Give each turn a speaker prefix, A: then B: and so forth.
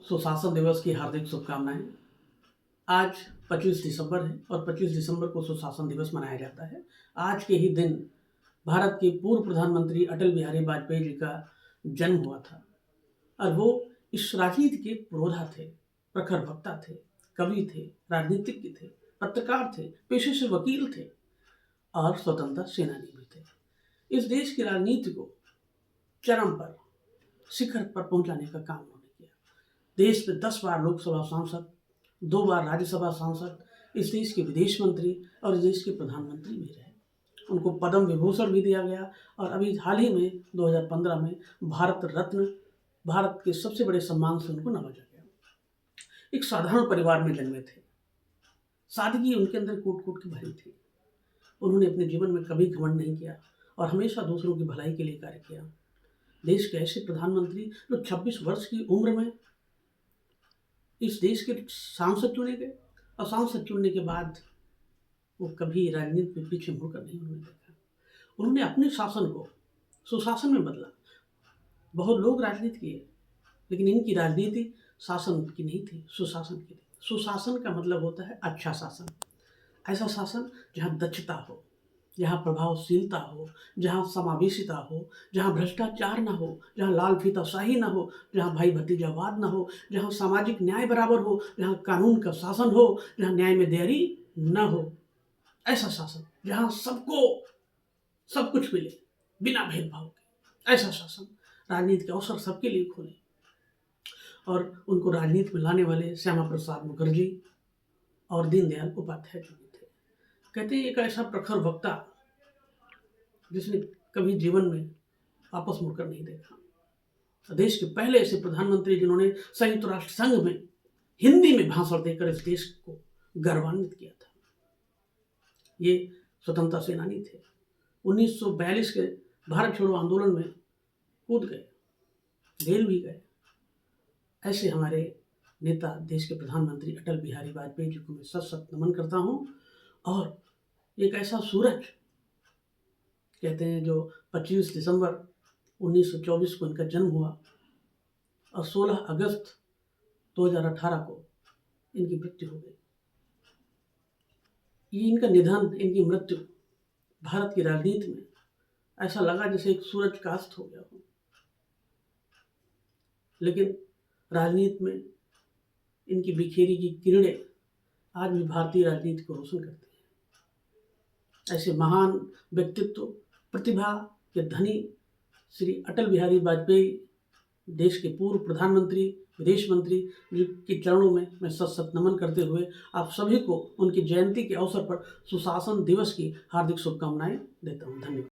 A: सुशासन दिवस की हार्दिक शुभकामनाएं। आज 25 दिसंबर है और 25 दिसंबर को सुशासन दिवस मनाया जाता है। आज के ही दिन भारत के पूर्व प्रधानमंत्री अटल बिहारी वाजपेयी जी का जन्म हुआ था और वो इस राजनीति के पुरोधा थे, प्रखर वक्ता थे, कवि थे, राजनीतिज्ञ थे, पत्रकार थे, पेशे से वकील थे और स्वतंत्रता सेनानी भी थे। इस देश की राजनीति को चरम पर, शिखर पर पहुंचाने का काम उन्होंने किया। देश में 10 बार लोकसभा सांसद, 2 बार राज्यसभा सांसद, इस देश के विदेश मंत्री और इस देश के प्रधानमंत्री भी रहे। उनको पद्म विभूषण भी दिया गया और अभी हाल ही में 2015 में भारत रत्न, भारत के सबसे बड़े सम्मान से उनको नवाजा गया। एक साधारण परिवार में जन्मे थे। सादगी उनके अंदर कूट कूट के भरी थी। उन्होंने अपने जीवन में कभी घमंड नहीं किया और हमेशा दूसरों की भलाई के लिए कार्य किया। देश के ऐसे प्रधानमंत्री जो 26 वर्ष की उम्र में इस देश के सांसद चुने गए और सांसद चुनने के बाद वो कभी राजनीति में पीछे मुड़कर नहीं उन्होंने देखा। उन्होंने अपने शासन को सुशासन में बदला। बहुत लोग राजनीति किए, लेकिन इनकी राजनीति शासन की नहीं थी, सुशासन की थी। सुशासन का मतलब होता है अच्छा शासन, ऐसा शासन जहाँ दक्षता हो, जहाँ प्रभावशीलता हो, जहाँ समावेशिता हो, जहाँ भ्रष्टाचार ना हो, जहाँ लाल फीताशाही ना हो, जहाँ भाई भतीजावाद ना हो, जहाँ सामाजिक न्याय बराबर हो, जहाँ कानून का शासन हो, जहाँ न्याय में देरी ना हो। ऐसा शासन जहाँ सबको सब कुछ मिले बिना भेदभाव के। ऐसा शासन, राजनीति के अवसर सबके लिए खोले। और उनको राजनीति में लाने वाले श्यामा प्रसाद मुखर्जी और दीनदयाल उपाध्याय जी थे। कहते हैं एक ऐसा प्रखर वक्ता जिसने कभी जीवन में वापस मुड़कर नहीं देखा। देश के पहले ऐसे प्रधानमंत्री जिन्होंने संयुक्त राष्ट्र संघ में हिंदी में भाषण देकर इस देश को गौरवान्वित किया था, ये स्वतंत्रता सेनानी थे। 1942 के भारत छोड़ो आंदोलन में कूद गए, जेल भी गए। ऐसे हमारे नेता, देश के प्रधानमंत्री अटल बिहारी वाजपेयी जी को मैं सत सत नमन करता हूँ। और एक ऐसा सूरज, कहते हैं जो 25 दिसंबर 1924 को इनका जन्म हुआ और 16 अगस्त 2018 को इनकी मृत्यु हो गई। ये इनका निधन, इनकी मृत्यु भारत की राजनीति में ऐसा लगा जैसे एक सूरज का अस्त हो गया हो। लेकिन राजनीति में इनकी बिखेरी की किरणें आज भी भारतीय राजनीति को रोशन करती हैं। ऐसे महान व्यक्तित्व, प्रतिभा के धनी श्री अटल बिहारी वाजपेयी, देश के पूर्व प्रधानमंत्री, विदेश मंत्री के चरणों में मैं सत सत नमन करते हुए आप सभी को उनकी जयंती के अवसर पर सुशासन दिवस की हार्दिक शुभकामनाएं देता हूं। धन्यवाद।